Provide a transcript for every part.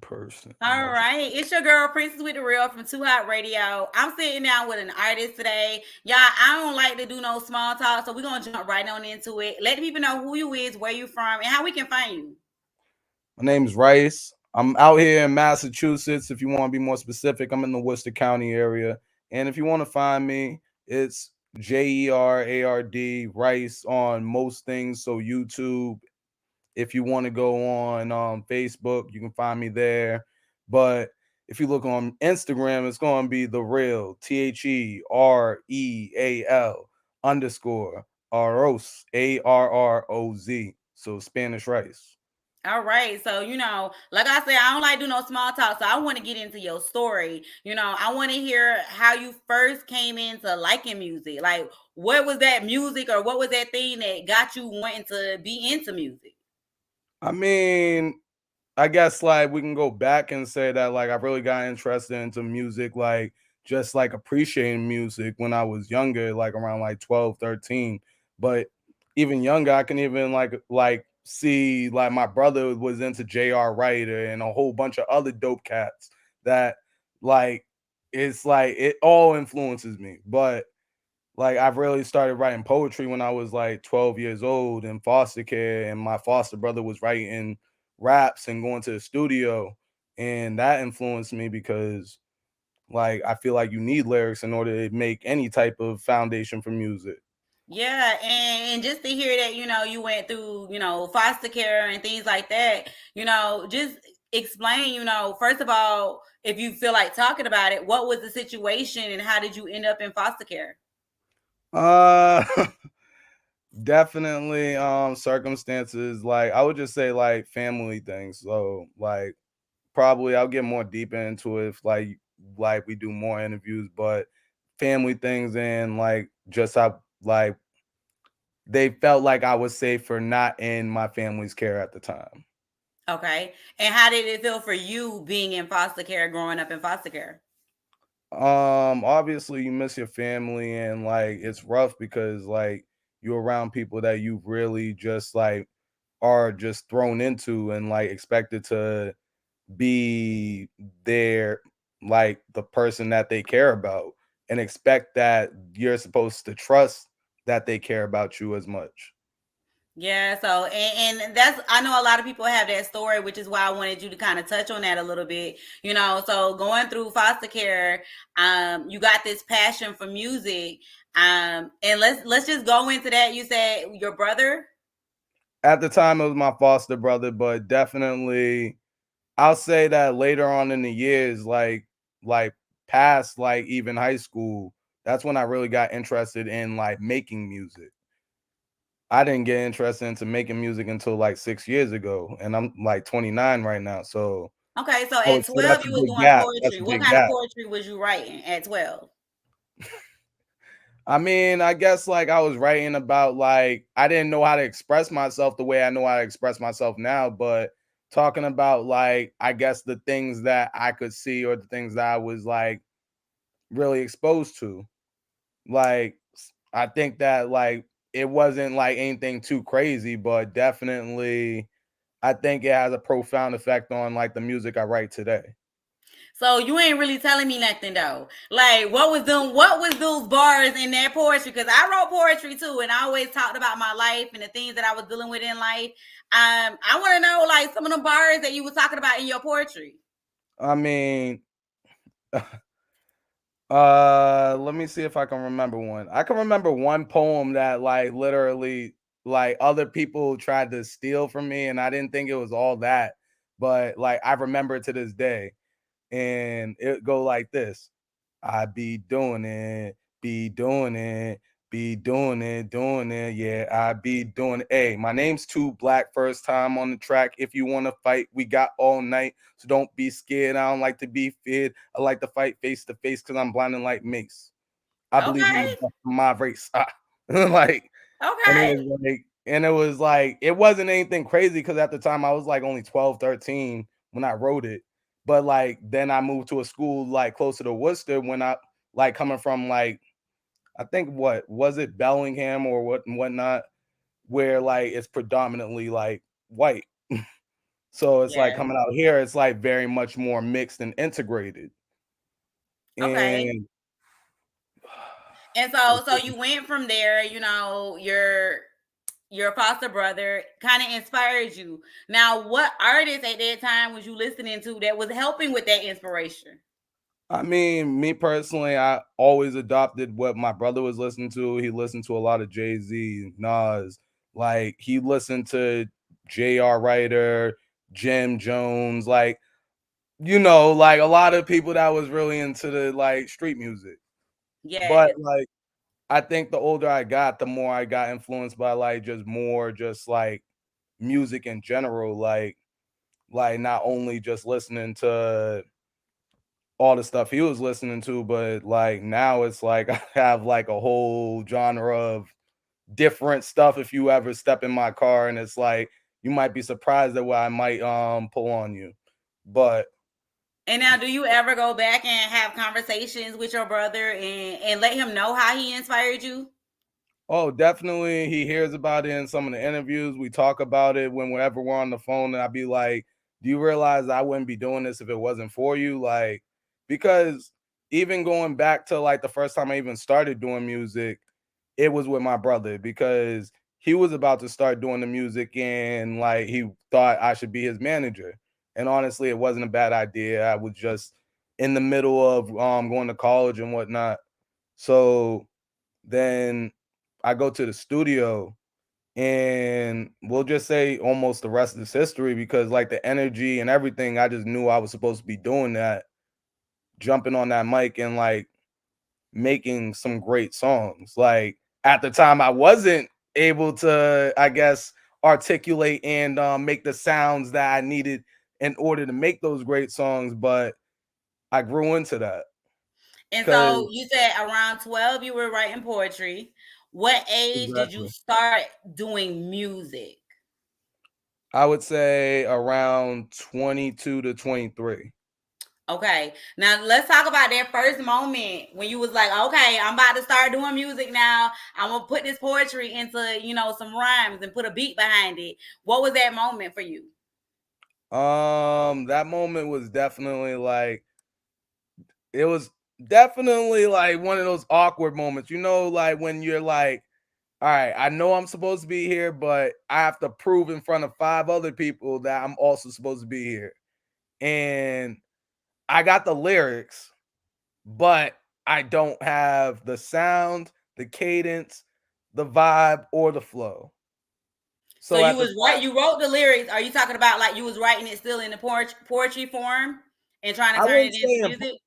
person. All right, it's your girl Princess with the Real from 2HotRadio. I'm sitting down with an artist today. Y'all, I don't like to do no small talk, so we're gonna jump right on into it. Let the people know who you is, where you from, and how we can find you. My name's Rice. I'm out here in Massachusetts. If you want to be more specific, I'm in the Worcester County area. And if you want to find me, it's JERARD Rice on most things. So YouTube. If you want to go on Facebook, you can find me there. But if you look on Instagram, it's going to be the real THEREAL underscore Arroz ARROZ. So Spanish rice. All right, so like I said, I don't like do no small talk, so I want to get into your story. I want to hear how you first came into liking music. Like, what was that music, or what was that thing that got you wanting to be into music? I mean, I guess like we can go back and say that like I really got interested into music, like just like appreciating music when I was younger, like around like 12, 13. But even younger, I can even like see like my brother was into J.R. Writer and a whole bunch of other dope cats that like it's like it all influences me. But like I've really started writing poetry when I was like 12 years old in foster care, and my foster brother was writing raps and going to the studio, and that influenced me because like I feel like you need lyrics in order to make any type of foundation for music. Yeah, and just to hear that, you went through, foster care and things like that, just explain, first of all, if you feel like talking about it, what was the situation and how did you end up in foster care? Uh definitely circumstances, like I would just say like family things. So like probably I'll get more deep into it if like we do more interviews, but family things and like just how like they felt like I was safe for not in my family's care at the time. Okay. And how did it feel for you being in foster care, growing up in foster care? Obviously you miss your family and like it's rough because like you're around people that you really just like are just thrown into and like expected to be there, like the person that they care about, and expect that you're supposed to trust that they care about you as much. Yeah, so and that's, I know a lot of people have that story, which is why I wanted you to kind of touch on that a little bit. So going through foster care, you got this passion for music, and let's just go into that. You said your brother. At the time, it was my foster brother, but definitely, I'll say that later on in the years, like past like even high school, that's when I really got interested in like making music. I didn't get interested into making music until like 6 years ago, and I'm like 29 right now. So, Okay, so so, at so 12, that's a you was big doing gap. That's poetry. a What big kind of gap. poetry was you writing at 12? I mean, I guess like I was writing about like I didn't know how to express myself the way I know how to express myself now, but talking about like I guess the things that I could see or the things that I was like really exposed to. Like I think that like it wasn't like anything too crazy, but definitely I think it has a profound effect on like the music I write today. So you ain't really telling me nothing though. Like what was them? What was those bars in that poetry? Because I wrote poetry too, and I always talked about my life and the things that I was dealing with in life. I want to know like some of the bars that you were talking about in your poetry. I mean, let me see if I can remember one. I can remember one poem that like literally like other people tried to steal from me and I didn't think it was all that, but like I remember it to this day. And it go like this. I be doing it, be doing it. Yeah, I be doing it. Hey, my name's Too Black, first time on the track. If you want to fight, we got all night. So don't be scared. I don't like to be feared. I like to fight face to face because I'm blinding like Mace. I believe in Okay, the my race. Like, and it okay. was like, it wasn't anything crazy because at the time I was like only 12, 13 when I wrote it. But like then I moved to a school like closer to Worcester when I like coming from like I think what was it Bellingham or what and whatnot, where like it's predominantly like white. So it's like Yeah. coming out here, it's like very much more mixed and integrated. Okay. And And so you went from there, you know, your foster brother kind of inspired you. Now, what artist at that time was you listening to that was helping with that inspiration? I mean, me personally, I always adopted what my brother was listening to. He listened to a lot of Jay-Z, Nas, like he listened to J.R. Writer, Jim Jones, like like a lot of people that was really into the like street music. But Yes. like I think the older I got, the more I got influenced by like just more just like music in general, like not only just listening to all the stuff he was listening to, but like now it's like I have like a whole genre of different stuff. If you ever step in my car and it's like you might be surprised at what I might pull on you. But And now, do you ever go back and have conversations with your brother and let him know how he inspired you? oh, definitely. He hears about it in some of the interviews. We talk about it whenever we're on the phone, and I'd be like, "Do you realize I wouldn't be doing this if it wasn't for you?" Like, because even going back to like the first time I even started doing music, it was with my brother because he was about to start doing the music and like he thought I should be his manager. And honestly, it wasn't a bad idea. I was just in the middle of going to college and whatnot. So then I go to the studio and we'll just say almost the rest is history because like the energy and everything, I just knew I was supposed to be doing that, jumping on that mic and like making some great songs. Like at the time I wasn't able to, I guess, articulate and make the sounds that I needed in order to make those great songs, but I grew into that And because so you said around 12 you were writing poetry. What age did you exactly. start doing music? I would say around 22 to 23. Okay. Now let's talk about that first moment when you was like, okay, I'm about to start doing music now. I'm gonna put this poetry into, some rhymes and put a beat behind it. What was that moment for you? That moment was definitely like it was definitely like one of those awkward moments, like when you're like, all right, I know I'm supposed to be here, but I have to prove in front of five other people that I'm also supposed to be here. And I got the lyrics, but I don't have the sound, the cadence, the vibe, or the flow. So So you at the was right. You wrote the lyrics. Are you talking about like you was writing it still in the poetry form and trying I to turn wouldn't it into say music?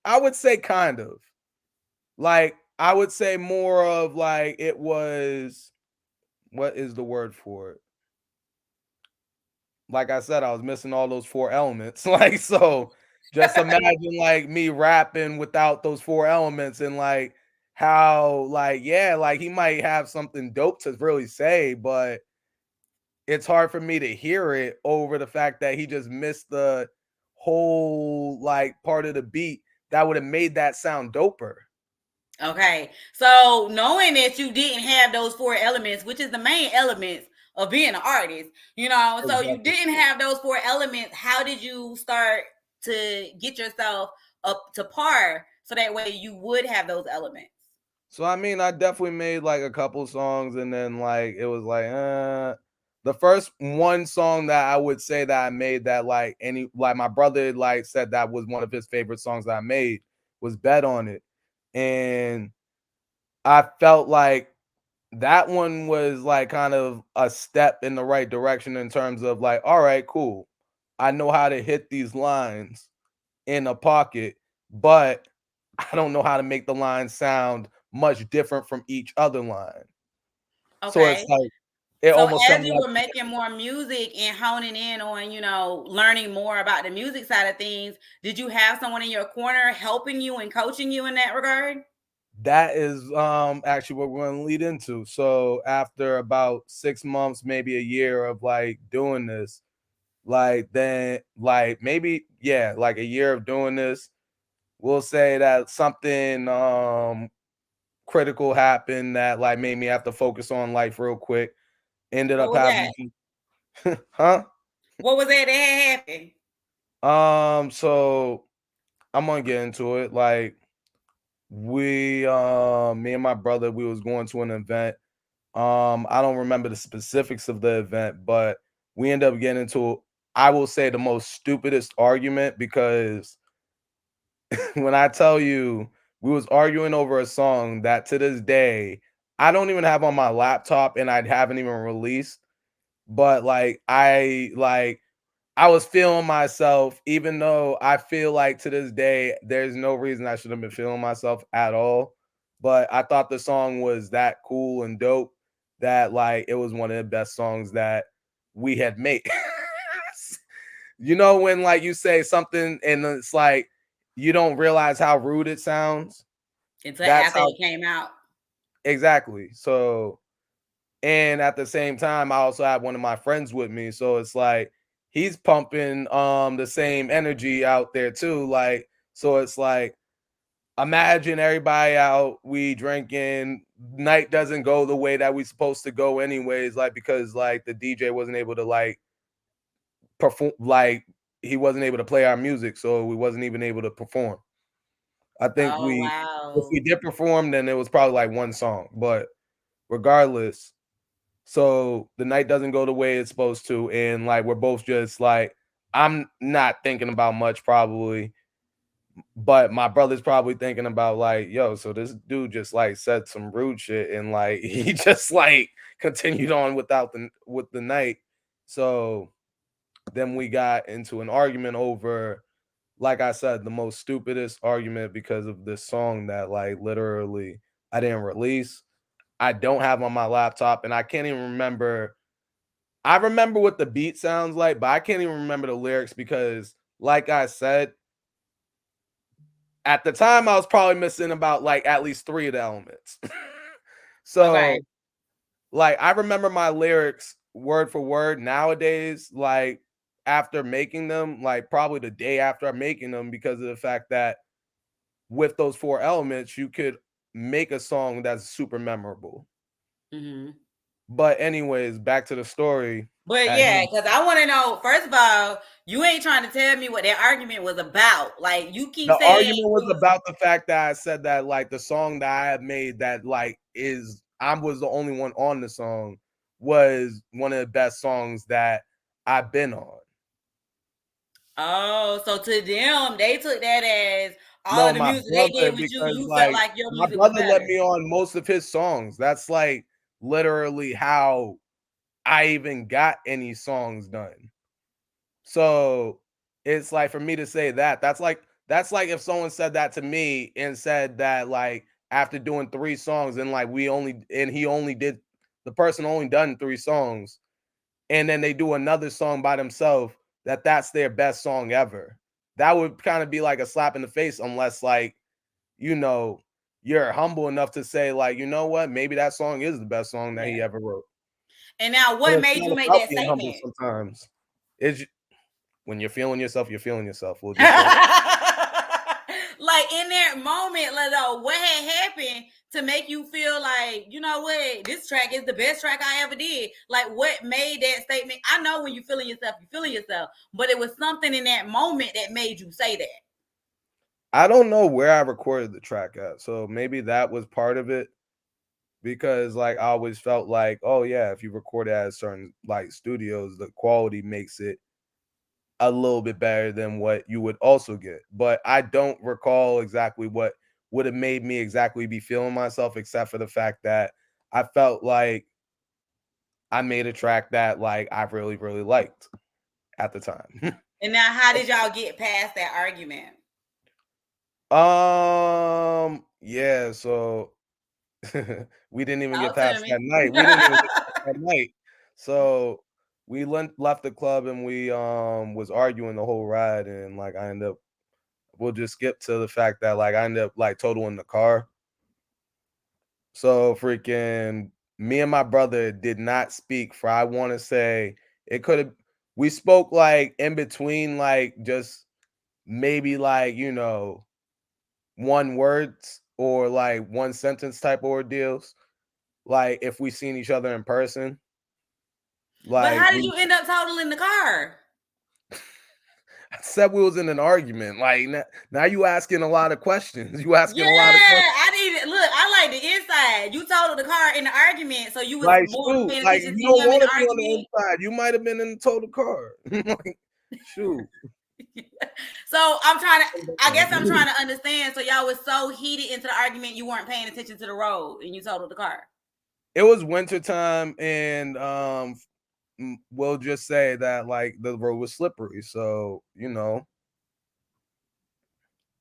I would say kind of. Like I would say more of like it was what is the word for it? Like I said, I was missing all those four elements. Like so just imagine like me rapping without those four elements and like how like yeah, like he might have something dope to really say, but it's hard for me to hear it over the fact that he just missed the whole like part of the beat that would have made that sound doper. Okay. So knowing that you didn't have those four elements, which is the main elements of being an artist, so you Exactly. didn't have those four elements. How did you start to get yourself up to par so that way you would have those elements? So I mean, I definitely made like a couple songs and then like it was like the first one song that I would say that I made that like any like my brother like said that was one of his favorite songs that I made was Bet on It. And I felt like that one was like kind of a step in the right direction in terms of like, all right, cool. I know how to hit these lines in a pocket, but I don't know how to make the line sound much different from each other line. So it's Okay. like it So almost as sounded you like were making more music and honing in on, learning more about the music side of things, did you have someone in your corner helping you and coaching you in that regard? that is actually what we're going to lead into. So after about 6 months, maybe a year of like doing this, like then like maybe yeah, like a year of doing this, we'll say that something critical happened that like made me have to focus on life real quick. Ended What up was that? having to huh? What was that had happened? So I'm gonna get into it. Like me and my brother, we was going to an event. I don't remember the specifics of the event, but we ended up getting into, I will say, the most stupidest argument because when I tell you we was arguing over a song that to this day I don't even have on my laptop and I haven't even released, but I was feeling myself, even though I feel like to this day there's no reason I should have been feeling myself at all. But I thought the song was that cool and dope that like it was one of the best songs that we had made. You know when like you say something and it's like you don't realize how rude it sounds? Until That's after how it came out. exactly. So and at the same time, I also have one of my friends with me, so it's like he's pumping the same energy out there too. Like, so it's like imagine everybody out, we drinking, night doesn't go the way that we supposed to go anyways, like because like the DJ wasn't able to like perform, like he wasn't able to play our music, so we wasn't even able to perform. I think Oh we if we wow. did perform, then it was probably like one song, but regardless. So the night doesn't go the way it's supposed to, and like we're both just like, I'm not thinking about much probably, but my brother's probably thinking about like, yo, so this dude just like said some rude shit and like he just like continued on with the night. So then we got into an argument over, like I said, the most stupidest argument because of this song that like literally I didn't release. I don't have on my laptop and I can't even remember. I remember what the beat sounds like, but I can't even remember the lyrics because, like I said, at the time I was probably missing about like at least three of the elements. Okay. So, like, I remember my lyrics word for word nowadays, like after making them, like probably the day after I'm making them, because of the fact that with those four elements, you could make a song that's super memorable. Hmm. But, anyways, back to the story But at yeah, hand. because I want to know. First of all, you ain't trying to tell me what that argument was about. Like you keep The saying argument was it was. about the fact that I said that, like, the song that I had made that, like, is I was the only one on the song was one of the best songs that I've been on. Oh, so to them, they took that as all No, of the my music they brother, did with you. because, You felt like, like your my music was brother let better. me on most of his songs. That's, like, literally how I even got any songs done. So, it's like for me to say that, that's like if someone said that to me and said that, like, after doing 3 songs and, like, he only did the person only done 3 songs, and then they do another song by themselves, that's their best song ever. That would kinda be like a slap in the face unless, like, you know, you're humble enough to say, like, "You know what? Maybe that song is the best song that he Yeah. ever wrote." And now, But what it's made not you make about that being humble statement? sometimes. It's when you're feeling yourself, you're feeling yourself. We'll just say that. Like in that moment, like, though, what had happened to make you feel like, you know what, this track is the best track I ever did? Like, what made that statement? I know when you're feeling yourself, you're feeling yourself, but it was something in that moment that made you say that. I don't know where I recorded the track at, so maybe that was part of it because, like, I always felt like, oh yeah, if you record it at certain like studios, the quality makes it a little bit better than what you would also get. But I don't recall exactly what would have made me exactly be feeling myself, except for the fact that I felt like I made a track that like I really, really liked at the time. And now, how did y'all get past that argument? Yeah, so we didn't even get Talk to past that me. night. We didn't even get past that night. So we left the club and we was arguing the whole ride and like I ended up we'll just skip to the fact that like I ended up like totaling the car. So freaking me and my brother did not speak for I want to say it could have we spoke like in between like just maybe like one words or like one sentence type of ordeals. Like if we seen each other in person, But like how did we you end up totaling the car? I said we was in an argument. Like now you asking a lot of questions. You asking Yeah, a lot of questions. I need look. I like the inside. You totaled the car in the argument, so you was Like more shoot, paying like attention you to don't him in want the to be on the argument. inside. You might have been in the total car. Like, shoot. So I'm trying to. I guess I'm trying to understand. So y'all was so heated into the argument, you weren't paying attention to the road, and you totaled the car. It was wintertime, and we'll just say that like the road was slippery. So you know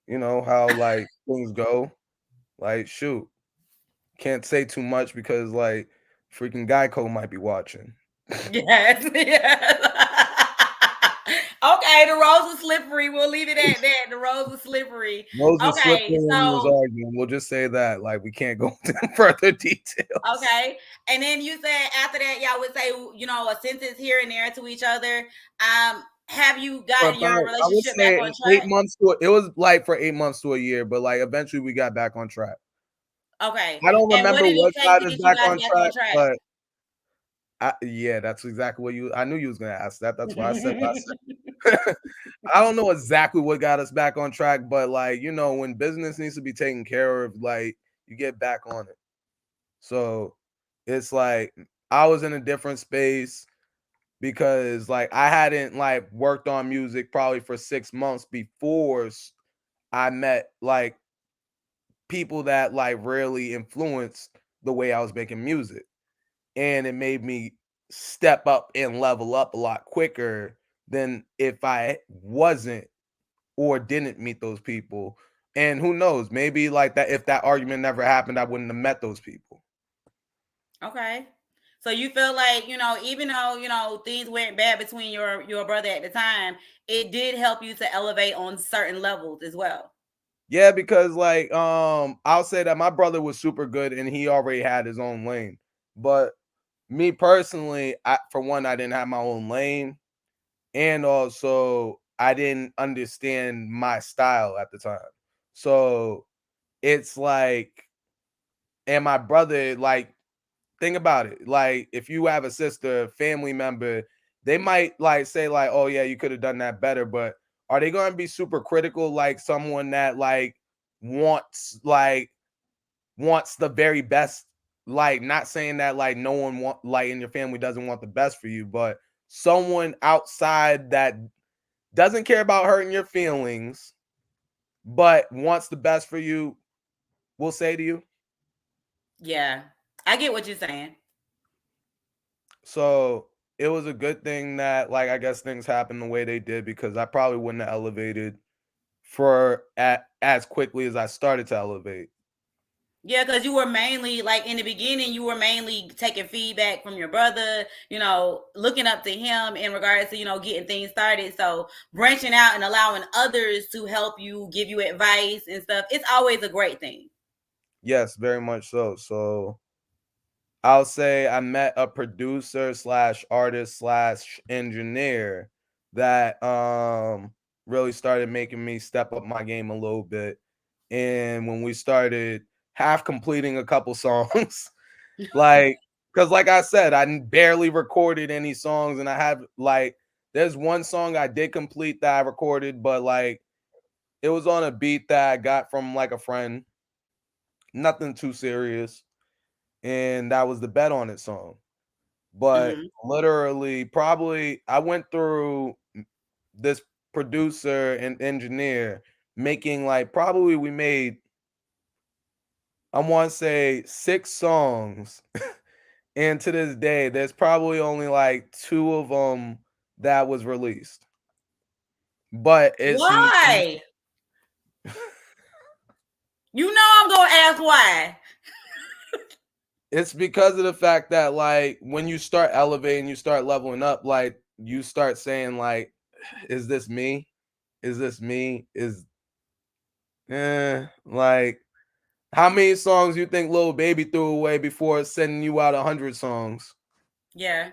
how like things go. Like shoot, can't say too much because like freaking Geico might be watching. Yes, yes. Okay, the roads were slippery. We'll leave it at that. The roads were slippery. Rose was slippery Okay, when we was so arguing. We'll just say that. Like we can't go into further details. okay, and then you said after that, y'all would say a sentence here and there to each other. Have you For gotten about, your I would relationship back say on 8 track? months to it was like for 8 months to a year, but like eventually we got back on track. Okay, I don't and what remember did it what take got to us get you back guys on back on track, track? but yeah, that's exactly what you. I knew you was gonna ask that. That's why I said what I said. I don't know exactly what got us back on track, but like when business needs to be taken care of, like you get back on it. So it's like I was in a different space because like I hadn't like worked on music probably for 6 months before I met like people that like really influenced the way I was making music. And it made me step up and level up a lot quicker than if I wasn't or didn't meet those people. And who knows, maybe like that if that argument never happened, I wouldn't have met those people. Okay. So you feel like, even though, things went bad between your brother at the time, it did help you to elevate on certain levels as well. Yeah, because like I'll say that my brother was super good and he already had his own lane. But me personally, for one, I didn't have my own lane, and also I didn't understand my style at the time. So it's like, and my brother, like, think about it. Like, if you have a sister, family member, they might like say, like, oh yeah, you could have done that better, but are they gonna be super critical like someone that wants like wants the very best? Like, not saying that like no one want like in your family doesn't want the best for you, but someone outside that doesn't care about hurting your feelings, but wants the best for you, will say to you. Yeah. I get what you're saying. So it was a good thing that like I guess things happened the way they did because I probably wouldn't have elevated as quickly as I started to elevate. Yeah, because you were mainly like in the beginning, you were mainly taking feedback from your brother, looking up to him in regards to, getting things started. So branching out and allowing others to help you, give you advice and stuff, it's always a great thing. Yes, very much so. So I'll say I met a producer slash artist slash engineer that really started making me step up my game a little bit. And when we started half completing a couple songs, like because like I said, barely recorded any songs, and I have like there's one song I did complete that I recorded, but like it was on a beat that I got from like a friend, nothing too serious, and that was the Bet on It song. But Hmm. literally, probably I went through this producer and engineer making like probably we made I want to say 6 songs. And to this day, there's probably only like 2 of them that was released. But Why? I'm going to ask why. it's because of the fact that like when you start elevating, you start leveling up, like you start saying like, is this me? Is this me? Like how many songs you think Lil Baby threw away before sending you out 100 songs? Yeah.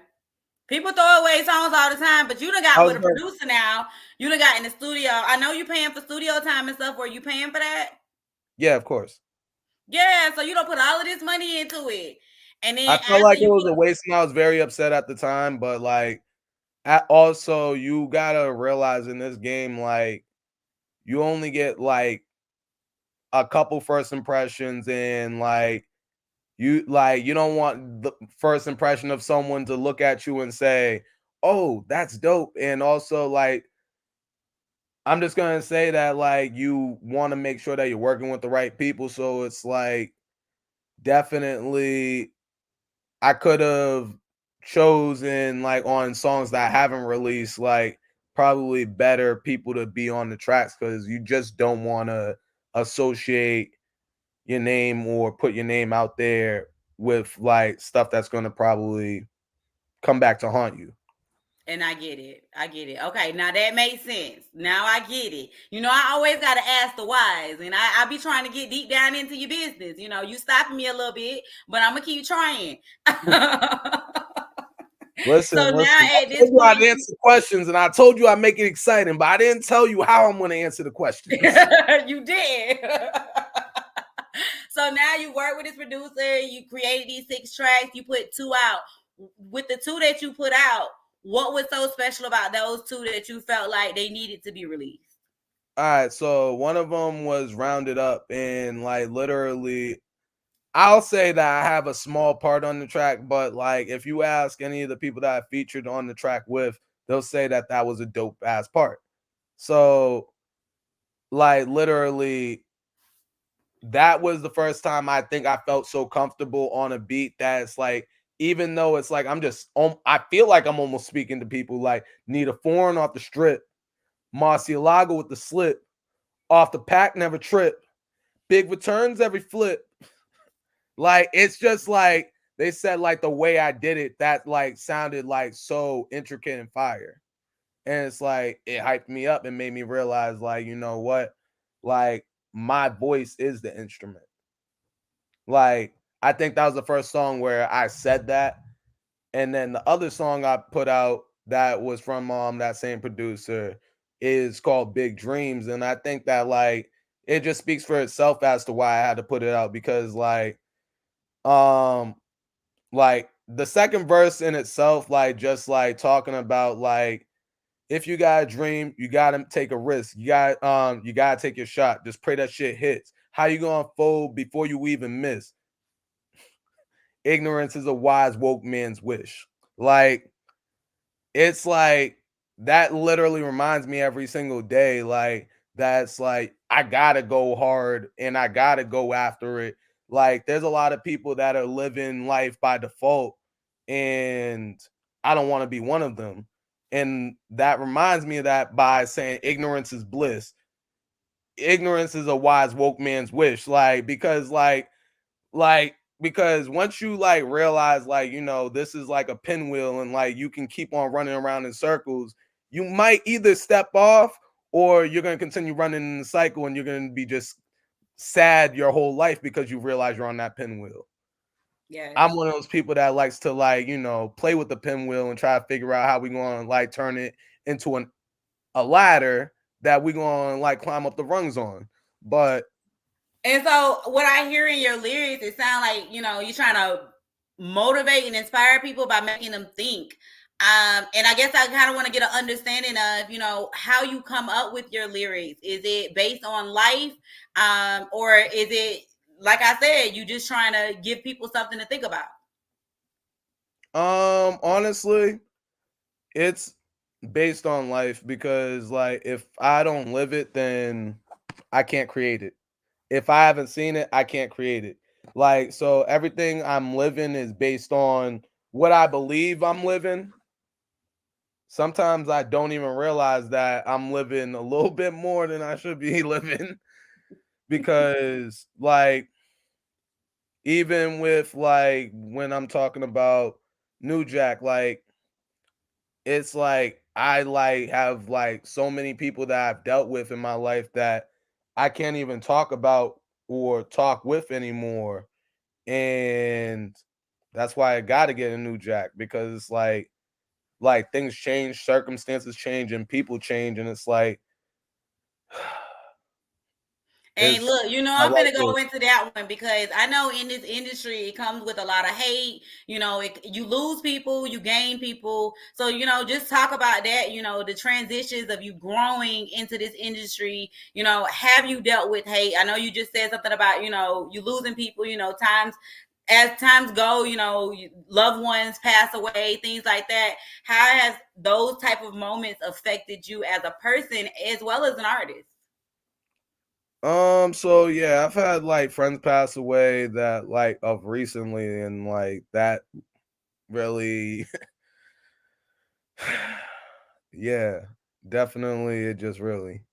People throw away songs all the time, but you done I got was with a like, producer now. You done got in the studio. I know you paying for studio time and stuff. Were you paying for that? yeah, of course. Yeah, so you don't put all of this money into it. And then I felt after like it you was put a waste and I was very upset at the time, but like Also, you gotta realize in this game, like, you only get like a couple first impressions, and you don't want the first impression of someone to look at you and say, "Oh, that's dope." And also, like, I'm just gonna say that, like, you want to make sure that you're working with the right people. So it's like, definitely, I could have chosen, like, on songs that I haven't released, like, probably better people to be on the tracks, because you just don't want to associate your name or put your name out there with like stuff that's going to probably come back to haunt you. And I get it. I get it. Okay, now that makes sense. Now I get it. I always got to ask the whys, and I be trying to get deep down into your business. You stopping me a little bit, but I'm gonna keep trying. Listen, So now listen. I at this told you I'd point, answer questions, and I told you I'd make it exciting, but I didn't tell you how I'm going to answer the questions. you did. So now you work with this producer. You created these 6 tracks. You put 2 out. With the 2 that you put out, what was so special about those 2 that you felt like they needed to be released? All right, so one of them was Rounded Up, and like literally, I'll say that I have a small part on the track, but like if you ask any of the people that I featured on the track with, they'll say that that was a dope ass part. So, like, literally, that was the first time I think I felt so comfortable on a beat that it's like, even though it's like I feel like I'm almost speaking to people, like, need a foreign off the strip, Marcialago with the slip, off the pack never trip, big returns every flip. Like, it's just like they said, like, the way I did it, that like sounded like so intricate and fire. And it's like it hyped me up and made me realize, like, you know what? Like, my voice is the instrument. Like, I think that was the first song where I said that. And then the other song I put out that was from that same producer is called Big Dreams. And I think that, like, it just speaks for itself as to why I had to put it out, because um like the second verse in itself, like, just like talking about, like, if you got a dream, you gotta take a risk. You gotta take your shot. Just pray that shit hits. How you gonna fold before you even miss? Ignorance is a wise woke man's wish. Like, it's like that literally reminds me every single day, like, that's like I gotta go hard and I gotta go after it. Like, there's a lot of people that are living life by default, and I don't want to be one of them. And that reminds me of that by saying ignorance is bliss. Ignorance is a wise woke man's wish. Because once you like realize, like, this is like a pinwheel, and like you can keep on running around in circles, you might either step off, or you're going to continue running in the cycle, and you're going to be just sad your whole life because you realize you're on that pinwheel. I'm Yes. one of those people that likes to, like, play with the pinwheel and try to figure out how we going to like turn it into a ladder that we going to like climb up the rungs on. But And so what I hear in your lyrics, it sounds like, you're trying to motivate and inspire people by making them think. And I guess I kind of want to get an understanding of, how you come up with your lyrics. Is it based on life? Or is it, like I said, you just trying to give people something to think about? honestly, it's based on life, because like if I don't live it, then I can't create it. If I haven't seen it, I can't create it. Like, so everything I'm living is based on what I believe I'm living. Sometimes I don't even realize that I'm living a little bit more than I should be living, because like, even with like when I'm talking about New Jack, like, it's like I like have like so many people that I've dealt with in my life that I can't even talk about or talk with anymore. And that's why I got to get a new Jack, because it's like things change, circumstances change, and people change, and it's like And look, I I'm like finna go it. into that one because I know in this industry it comes with a lot of hate. You lose people, you gain people. So, just talk about that, the transitions of you growing into this industry. Have you dealt with hate? I know you just said something about, you losing people, times as times go, loved ones pass away, things like that. How has those type of moments affected you as a person as well as an artist? So yeah, I've had like friends pass away that like of recently, and like that really, yeah, definitely. It just really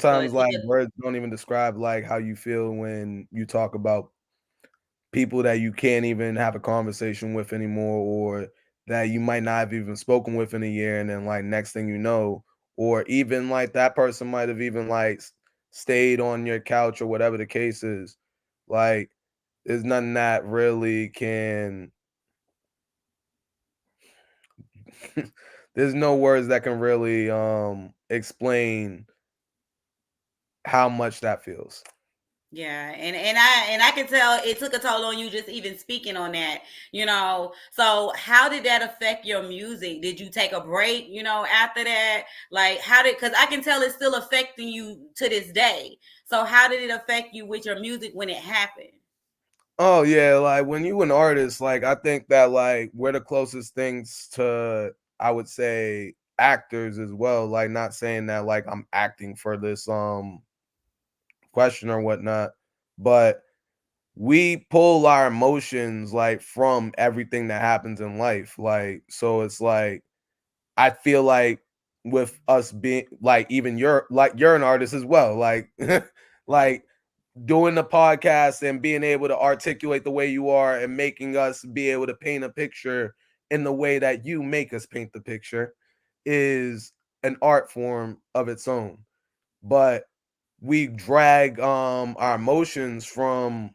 So sometimes it took like a words don't even describe like how you feel when you talk about people that you can't even have a conversation with anymore, or that you might not have even spoken with in a year, and then like next thing you know, or even like that person might have even like stayed on your couch or whatever the case is. Like there's nothing that really can there's no words that can really explain how much that feels. Yeah, and I can tell it took a toll on you just even speaking on that, So how did that affect your music? Did you take a break, after that? Like how did because I can tell it's still affecting you to this day. So how did it affect you with your music when it happened? Oh yeah, like when you an artist, like I think that like we're the closest things to, I would say, actors as well. Like not saying that like I'm acting for this question or whatnot, but we pull our emotions like from everything that happens in life. Like so it's like I feel like with us being like even you're an artist as well. Like like doing the podcast and being able to articulate the way you are and making us be able to paint a picture in the way that you make us paint the picture is an art form of its own. But we drag our emotions from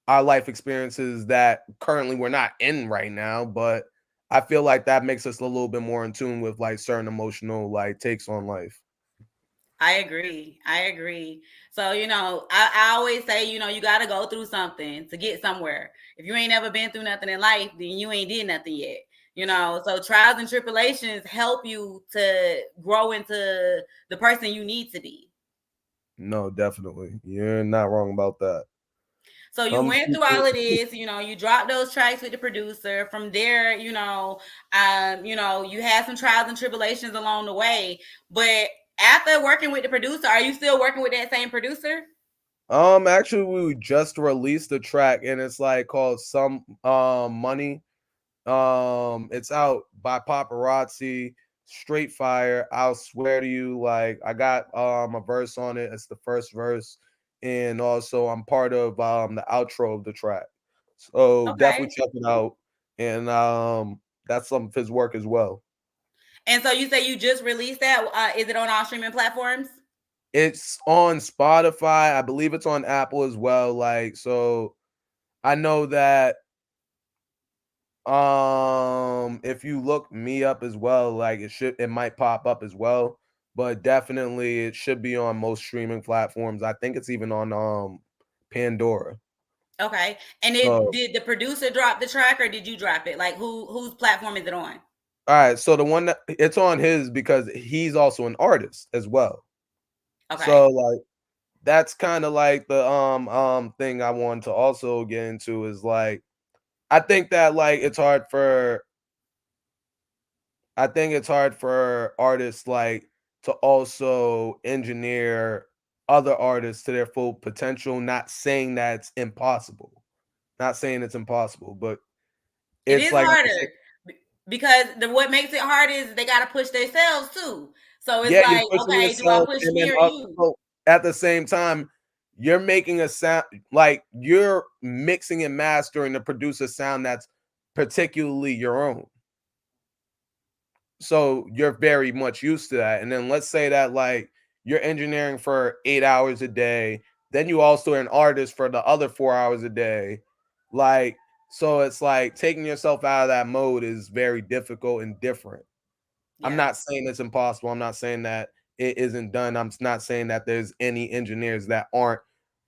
our life experiences that currently we're not in right now, but I feel like that makes us a little bit more in tune with like certain emotional like takes on life. I agree. I agree. So, I always say, you got to go through something to get somewhere. If you ain't never been through nothing in life, then you ain't did nothing yet. So trials and tribulations help you to grow into the person you need to be. No, definitely. You're not wrong about that. So you Some went through people all of this, you dropped those tracks with the producer. From there, you had some trials and tribulations along the way. But after working with the producer, are you still working with that same producer? actually we just released a track and it's like called Some Money. It's out by Paparazzi, straight fire. I'll swear to you, like I got a verse on it. It's the first verse, and also I'm part of the outro of the track. So Okay. definitely check it out. And that's some of his work as well. And so you say you just released that. Is it on all streaming platforms? It's on Spotify. I believe it's on Apple as well. Like so I know that if you look me up as well, like it might pop up as well, but definitely it should be on most streaming platforms. I think it's even on Pandora. Okay. And So did the producer drop the track or did you drop it? Like whose platform is it on? all right, so the one that it's on his because he's also an artist as well. Okay. So like that's kind of like the thing I wanted to also get into is like I think that like I think it's hard for artists like to also engineer other artists to their full potential, not saying that it's impossible. Not saying it's impossible, but It it's is like harder because what makes it hard is they got to push themselves too. So it's yeah, you're like, pushing okay, do I yourself push and me then or you? also at the same time you're making a sound like you're mixing and mastering to produce a sound that's particularly your own. So you're very much used to that. And then let's say that like you're engineering for 8 hours a day, then you also are an artist for the other 4 hours a day. Like, so it's like taking yourself out of that mode is very difficult and different. I'm Yeah. not saying it's impossible. I'm not saying that it isn't done. I'm not saying that there's any engineers that aren't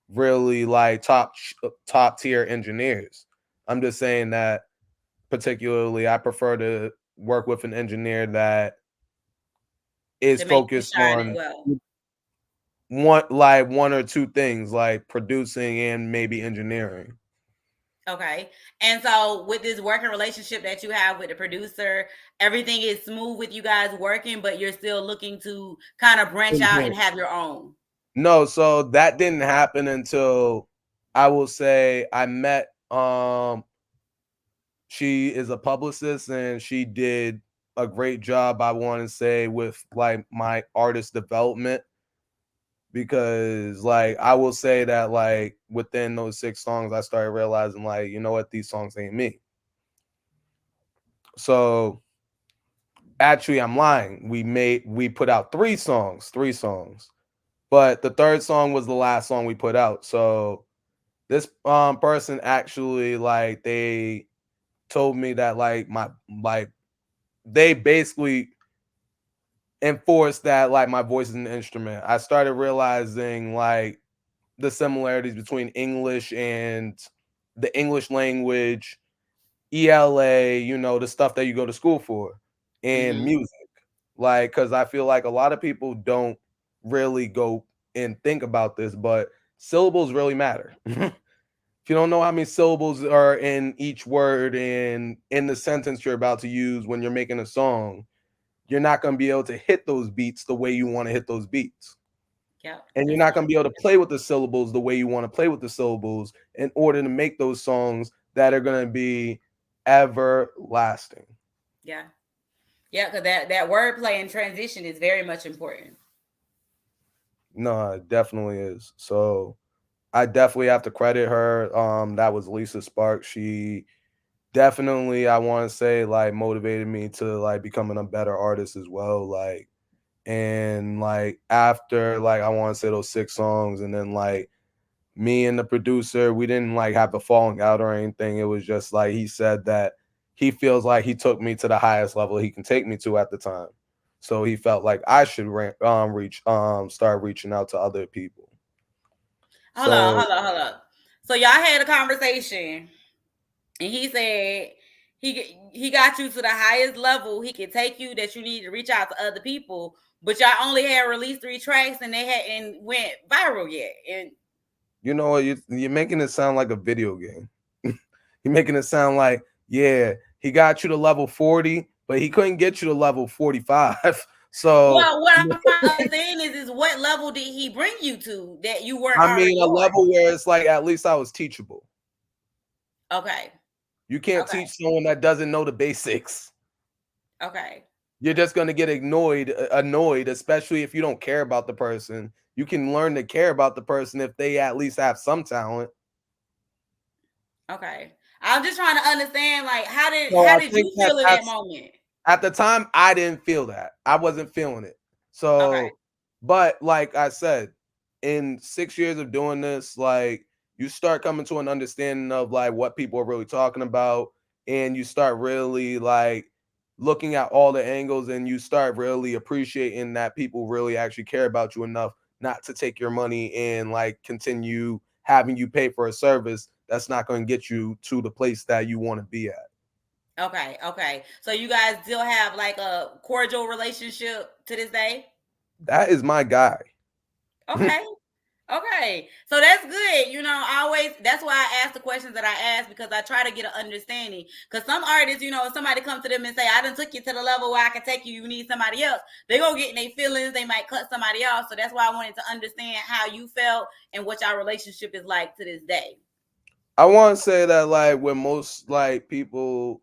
really like top tier engineers. I'm just saying that particularly I prefer to work with an engineer that is To make you focused shine as on well. one or two things like producing and maybe engineering. Okay. And so with this working relationship that you have with the producer, everything is smooth with you guys working, but you're still looking to kind of branch out and have your own. No, so that didn't happen until I will say I met she is a publicist and she did a great job, I want to say, with like my artist development because like I will say that like within those 6 songs I started realizing like, you know what, these songs ain't me. So actually I'm lying. We put out 3 songs. But the third song was the last song we put out. So this person actually like they told me that like they basically enforced that like my voice is an instrument. I started realizing like the similarities between English and the English language, ELA, you know, the stuff that you go to school for, and Mm-hmm. music. Like, because I feel like a lot of people don't really go and think about this, but syllables really matter. If you don't know how many syllables are in each word and in the sentence you're about to use when you're making a song, you're not going to be able to hit those beats the way you want to hit those beats. Yep. And you're That's not going true. to be able to play with the syllables the way you want to play with the syllables in order to make those songs that are going to be everlasting. Yeah. Yeah, because that wordplay and transition is very much important. No, it definitely is. So I definitely have to credit her. That was Lisa Sparks. She definitely, I want to say, like motivated me to like becoming a better artist as well. Like, and like after like I want to say those 6 songs, and then like me and the producer, we didn't like have a falling out or anything. It was just like he said that he feels like he took me to the highest level he can take me to at the time. So he felt like I should start reaching out to other people. Hold on, So hold on, hold on. So y'all had a conversation, and he said he got you to the highest level he could take you, that you need to reach out to other people. But y'all only had released 3 tracks, and they hadn't went viral yet. And you know what, you're making it sound like a video game. You're making it sound like, yeah, he got you to level 40, but he couldn't get you to level 45. So well, what I'm trying to understand is what level did he bring you to that you weren't I already mean a on? level where it's like at least I was teachable. Okay, You can't okay, teach someone that doesn't know the basics. okay, You're just going to get annoyed, especially if you don't care about the person. You can learn to care about the person if they at least have some talent. okay. I'm just trying to understand, like, So how I did think you that feel in that that's moment? at the time I didn't feel that. I wasn't feeling it. Okay, So, but like I said, in 6 years of doing this, like you start coming to an understanding of like what people are really talking about, and you start really like looking at all the angles, and you start really appreciating that people really actually care about you enough not to take your money and like continue having you pay for a service that's not going to get you to the place that you want to be at. okay, okay. So you guys still have like a cordial relationship to this day? That is my guy. Okay. Okay. So that's good. I always, that's why I ask the questions that I ask, because I try to get an understanding. Because some artists, if somebody comes to them and say, I done took you to the level where I can take you, you need somebody else, they're going to get in their feelings. They might cut somebody off. So that's why I wanted to understand how you felt and what your relationship is like to this day. I want to say that like with most like people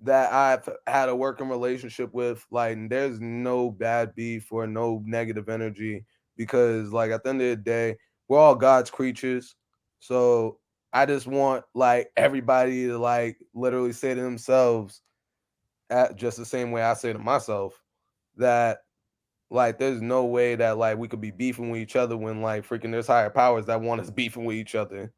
that I've had a working relationship with, like there's no bad beef or no negative energy because like at the end of the day, we're all God's creatures. So I just want like everybody to like literally say to themselves at just the same way I say to myself that like there's no way that like we could be beefing with each other when like freaking there's higher powers that want us beefing with each other.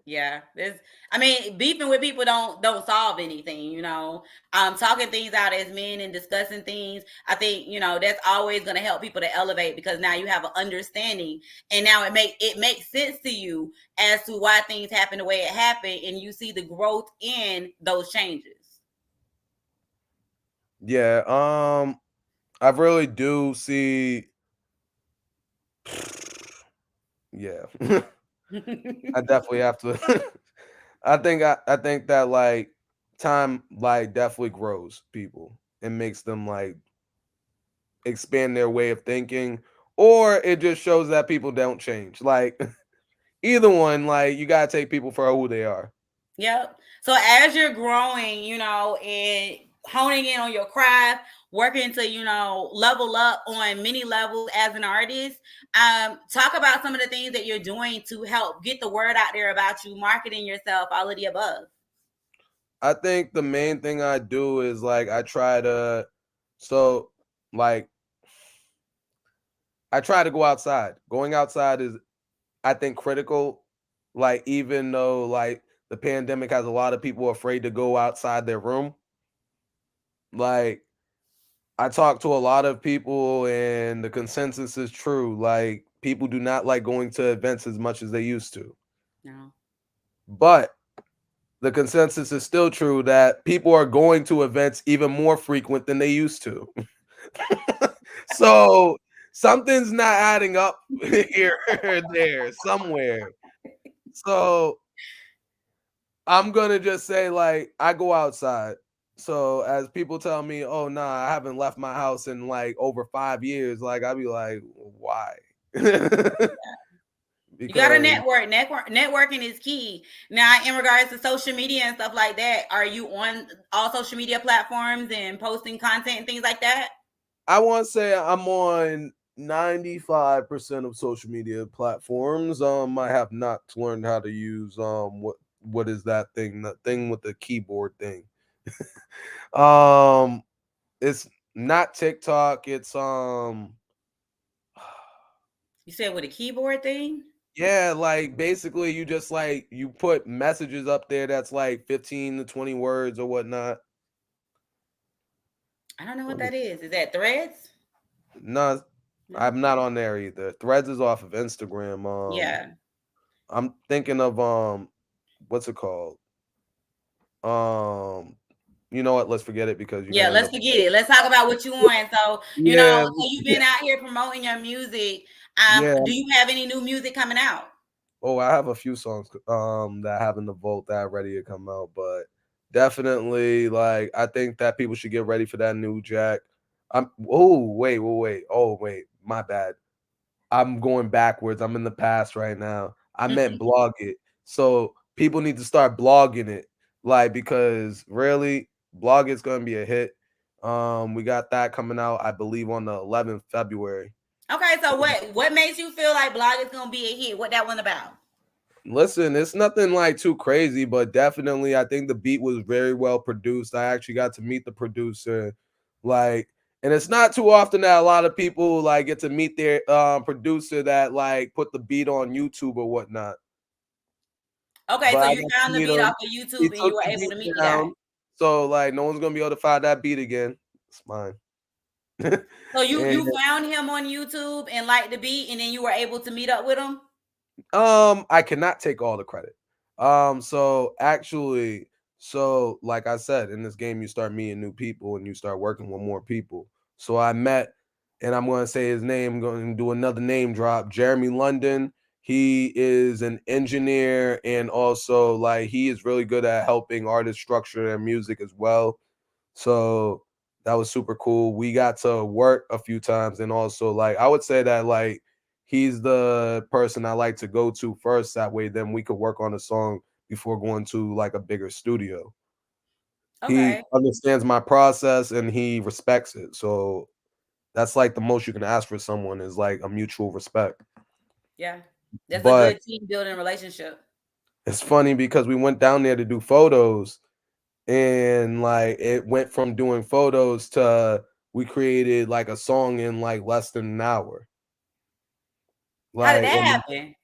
Yeah, there's. I mean, beefing with people don't solve anything. Talking things out as men and discussing things. I think that's always going to help people to elevate because now you have an understanding, and now it makes sense to you as to why things happen the way it happened, and you see the growth in those changes. Yeah, I really do see. Yeah, I definitely have to. I think that like time like definitely grows people and makes them like expand their way of thinking, or it just shows that people don't change. Like either one, like you gotta take people for who they are. Yep. So as you're growing, and honing in on your craft, working to, level up on many levels as an artist, talk about some of the things that you're doing to help get the word out there about you, marketing yourself, all of the above. I think the main thing I do is like I try to so like I try to go outside. Going outside is I think critical. Like even though like the pandemic has a lot of people afraid to go outside their room, like I talk to a lot of people and the consensus is true. Like people do not like going to events as much as they used to. No. But the consensus is still true that people are going to events even more frequent than they used to. So something's not adding up here or there somewhere. So I'm gonna just say like I go outside. So as people tell me, "Oh nah, I haven't left my house in like over 5 years," like I'll be like, "Why?" You got to Because networking is key. Now, in regards to social media and stuff like that, are you on all social media platforms and posting content and things like that? I want to say I'm on 95% of social media platforms. I have not learned how to use what is that thing? The thing with the keyboard thing. Um it's not TikTok, it's You said with a keyboard thing? yeah, like basically you just like you put messages up there that's like 15 to 20 words or whatnot. I don't know what Let me that is. Is that Threads? no, No. I'm not on there either. Threads is off of Instagram. Yeah. I'm thinking of what's it called? Um, you know what? Let's forget it because you're Yeah, gonna end let's up. forget it. Let's talk about what you want. So, Yeah, so you've been out here promoting your music. yeah. Do you have any new music coming out? Oh, I have a few songs that I have in the vault that are ready to come out, but definitely like I think that people should get ready for that new Jack. I'm wait. Oh wait, my bad. I'm going backwards. I'm in the past right now. I meant blog it. So people need to start blogging it. Like because really blog it's gonna be a hit. We got that coming out, I believe, on the 11th February. Okay, so what makes you feel like blog is gonna be a hit? What that one about? Listen, it's nothing like too crazy, but definitely I think the beat was very well produced. I actually got to meet the producer. Like, and it's not too often that a lot of people like get to meet their producer that like put the beat on YouTube or whatnot. Okay, But so I you got to found the meet beat him. off of He YouTube and you took were the able beat to meet the guy. down. So like no one's gonna be able to find that beat again. It's mine. So you And you found him on YouTube and liked the beat, and then you were able to meet up with him. I cannot take all the credit. So actually, so like I said, in this game, you start meeting new people and you start working with more people. So I met, and I'm going to say his name. I'm going to do another name drop. Jeremy London. He is an engineer and also like he is really good at helping artists structure their music as well. So that was super cool. We got to work a few times and also like I would say that like he's the person I like to go to first. That way then we could work on a song before going to like a bigger studio. He Okay, understands my process and he respects it. So that's like the most you can ask for someone is like a mutual respect. yeah, that's a But good team building relationship. it's funny because we went down there to do photos and like it went from doing photos to we created like a song in like less than an hour. How did Like that and happen?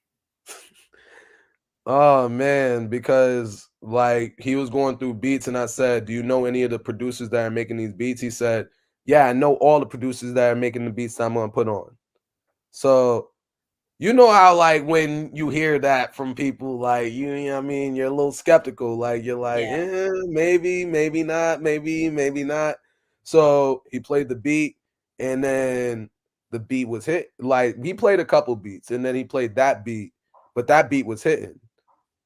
Oh man, because like he was going through beats and I said, "Do you know any of the producers that are making these beats?" He said, "Yeah, I know all the producers that are making the beats that I'm gonna put on." So you know how like when you hear that from people, like you know what I mean, you're a little skeptical. Like you're like, Yeah. maybe, maybe not, maybe, maybe not. So he played the beat, and then the beat was hit. Like he played a couple beats, and then he played that beat, but that beat was hitting.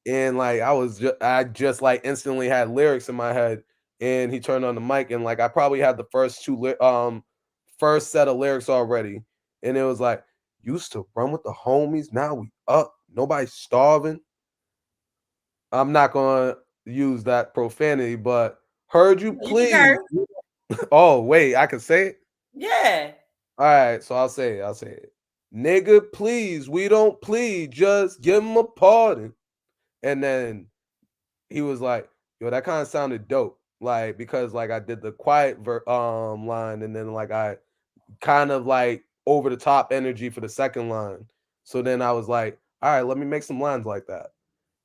And like I just like instantly had lyrics in my head, and he turned on the mic, and like I probably had the first set of lyrics already, and it was like, used to run with the homies, now we up, nobody's starving. I'm not gonna use that profanity, but heard you You can please. curse. Oh wait, I can say it. Yeah. All right, so I'll say it. Nigga, please, we don't plead, just give him a pardon. And then he was like, "Yo, that kind of sounded dope." Like because like I did the quiet line, and then like I kind of like over the top energy for the second line. So then I was like, "All right, let me make some lines like that."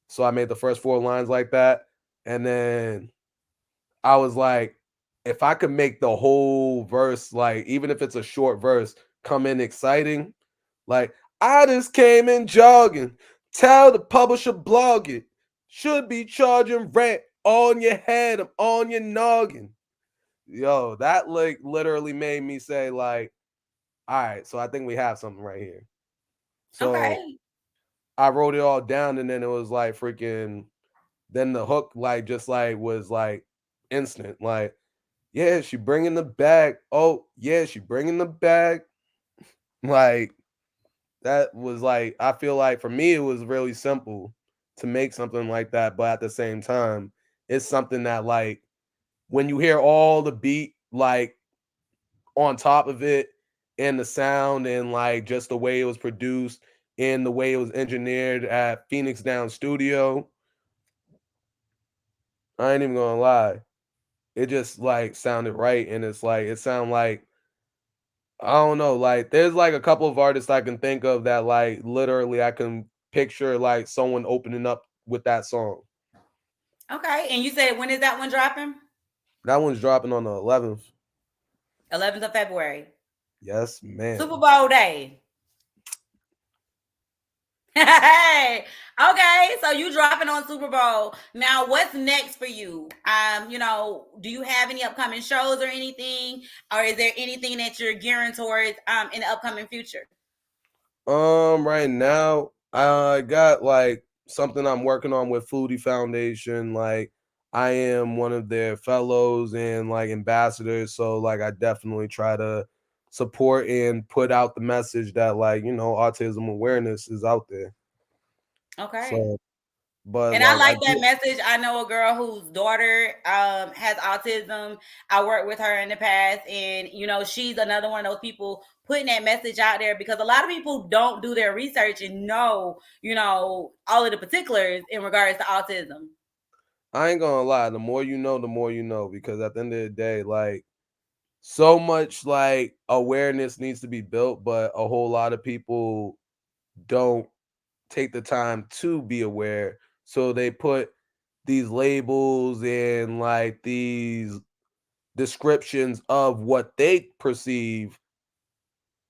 So I made the first four lines like that, and then I was like, if I could make the whole verse, like even if it's a short verse, come in exciting, like I just came in jogging. Tell the publisher blog it. Should be charging rent on your head. I'm on your noggin. Yo, that like literally made me say like, all right, so I think we have something right here. So Okay. I wrote it all down, and then it was like freaking. Then the hook like just like was like instant. Like, yeah, she bringing the bag. Oh yeah, she bringing the bag. Like that was like I feel like for me it was really simple to make something like that, but at the same time, it's something that like when you hear all the beat like on top of it and the sound and like just the way it was produced and the way it was engineered at Phoenix Down Studio, I ain't even gonna lie. It just like sounded right and it's like it sound like I don't know, like there's like a couple of artists I can think of that like literally I can picture like someone opening up with that song. Okay. And you said when is that one dropping? That one's dropping on the 11th. 11th of February. Yes, Super ma'am. Bowl day. Hey, okay. So you dropping on Super Bowl. Now what's next for you? Do you have any upcoming shows or anything? Or is there anything that you're gearing towards in the upcoming future? Right now, I got like something I'm working on with Foodie Foundation. Like, I am one of their fellows and like ambassadors. So, like, I definitely try to support and put out the message that, like, autism awareness is out there. Okay. So, but And I like, I like that do, message. I know a girl whose daughter has autism. I worked with her in the past, and she's another one of those people putting that message out there because a lot of people don't do their research and know, all of the particulars in regards to autism. I ain't gonna lie. The more you know, because at the end of the day, like, so much like awareness needs to be built, but a whole lot of people don't take the time to be aware. So they put these labels and like these descriptions of what they perceive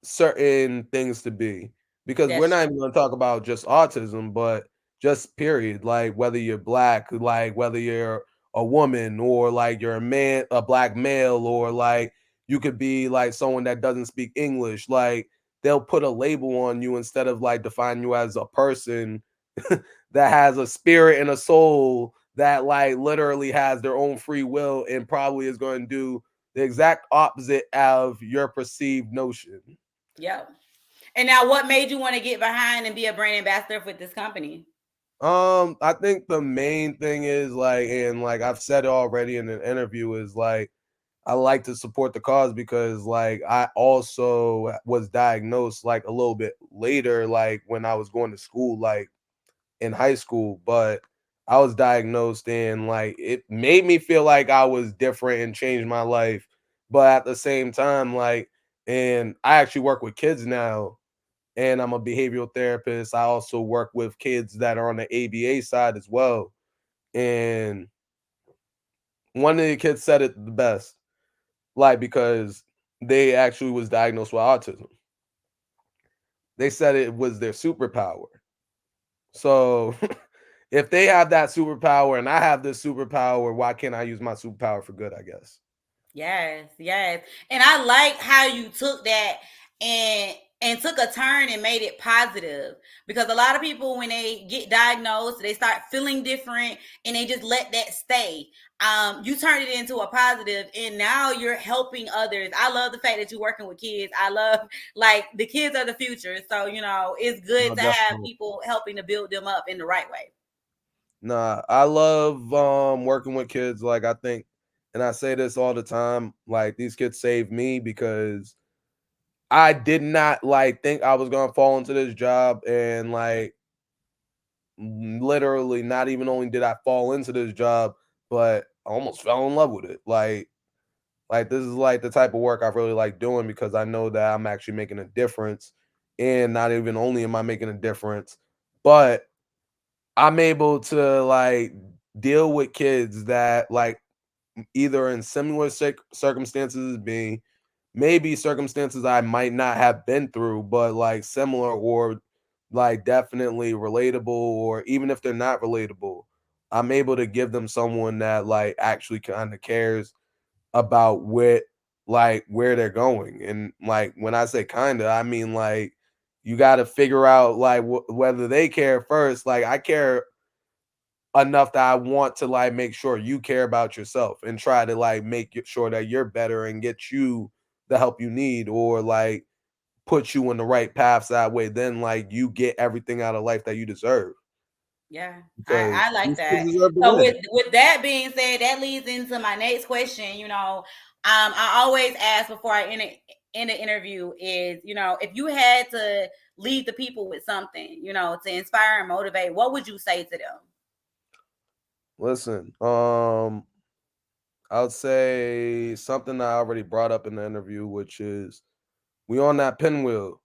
certain things to be because we're That's not true. even going to talk about just autism but just period like whether you're black like whether you're a woman or like you're a man a black male or like you could be like someone that doesn't speak English like they'll put a label on you instead of like defining you as a person that has a spirit and a soul that like literally has their own free will and probably is going to do the exact opposite of your perceived notion. Yep. And now, what made you want to get behind and be a brand ambassador for this company? I think the main thing is like, and like I've said it already in an interview, is like I like to support the cause because like I also was diagnosed like a little bit later, like when I was going to school, like in high school, but I was diagnosed and like it made me feel like I was different and changed my life. But at the same time, like, and I actually work with kids now and I'm a behavioral therapist. I also work with kids that are on the ABA side as well. And one of the kids said it the best, like because they actually was diagnosed with autism. They said it was their superpower. So if they have that superpower and I have this superpower, why can't I use my superpower for good, I guess? Yes, yes. And I like how you took that and took a turn and made it positive, because a lot of people, when they get diagnosed, they start feeling different and they just let that stay. You turned it into a positive, and now you're helping others. I love the fact that you're working with kids. I love, like, the kids are the future, so it's good No, to have definitely. people helping to build them up in the right way. Nah, I love working with kids. Like I think, and I say this all the time, like these kids saved me because I did not like think I was gonna fall into this job, and like literally not even only did I fall into this job, but I almost fell in love with it. Like this is like the type of work I really like doing because I know that I'm actually making a difference. And not even only am I making a difference, but I'm able to like deal with kids that like either in similar circumstances as me, maybe circumstances I might not have been through, but like similar or like definitely relatable, or even if they're not relatable, I'm able to give them someone that like actually kind of cares about where they're going. And like when I say kind of, I mean like you got to figure out like whether they care first. Like I care enough that I want to like make sure you care about yourself and try to like make sure that you're better and get you the help you need, or like put you in the right paths that way. Then like you get everything out of life that you deserve Yeah, I because like these kids that. deserve to So win. with that being said, that leads into my next question. I always ask before I end the interview is, if you had to lead the people with something, to inspire and motivate, what would you say to them? Listen, I would say something I already brought up in the interview, which is we on that pinwheel.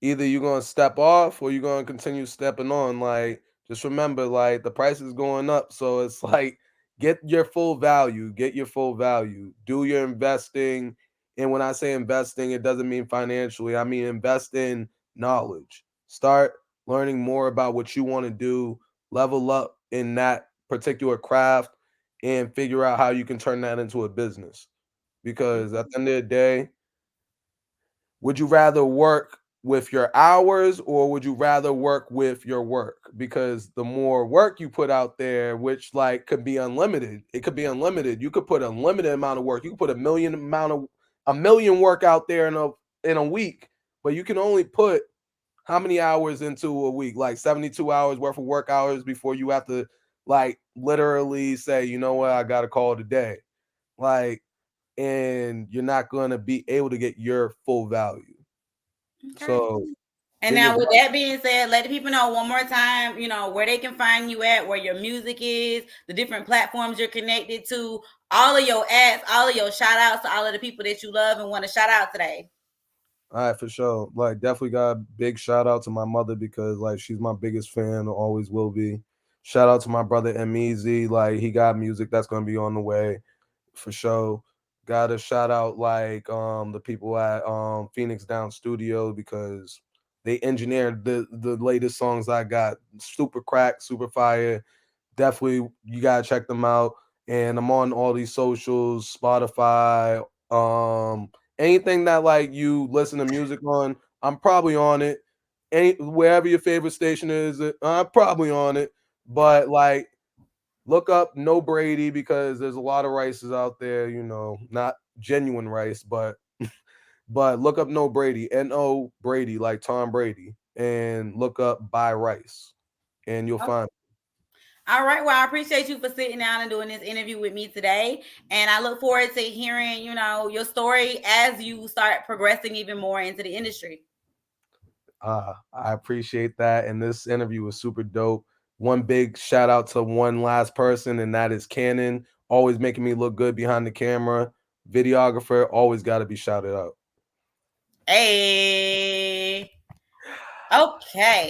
Either you're gonna step off or you're gonna continue stepping on. Like, just remember, like the price is going up, so it's like get your full value, get your full value, do your investing. And when I say investing, it doesn't mean financially. I mean invest in knowledge. Start learning more about what you want to do, level up in that particular craft, and figure out how you can turn that into a business. Because at the end of the day, would you rather work with your hours or would you rather work with your work? Because the more work you put out there, which like could be unlimited, it could be unlimited. You could put a limited amount of work. You could put a million work out there in a week, but you can only put how many hours into a week? Like 72 hours worth of work hours before you have to like literally say, you know what, I got to call it a day. Like, and you're not going to be able to get your full value. Okay. So And get your now, with that being said, let the people know one more time, where they can find you at, where your music is, the different platforms you're connected to, all of your ads, all of your shout outs to all of the people that you love and want to shout out today. all right, for sure. Like, definitely got a big shout out to my mother because like she's my biggest fan, always will be. Shout out to my brother Emizi, like he got music that's gonna be on the way for sure. Got to shout out like the people at Phoenix Down Studio because they engineered the latest songs I got. Super crack, super fire. Definitely you gotta check them out. And I'm on all these socials, Spotify, anything that like you listen to music on, I'm probably on it. Any wherever your favorite station is, I'm probably on it. But like look up No Brady because there's a lot of rices out there, not genuine rice, but look up No Brady, No Brady, like Tom Brady, and look up Buy Rice, and you'll Okay. find. All right. Well, I appreciate you for sitting down and doing this interview with me today. And I look forward to hearing, your story as you start progressing even more into the industry. I appreciate that. And this interview was super dope. One big shout out to one last person, and that is Canon, always making me look good behind the camera. Videographer, always got to be shouted out. Hey. Okay.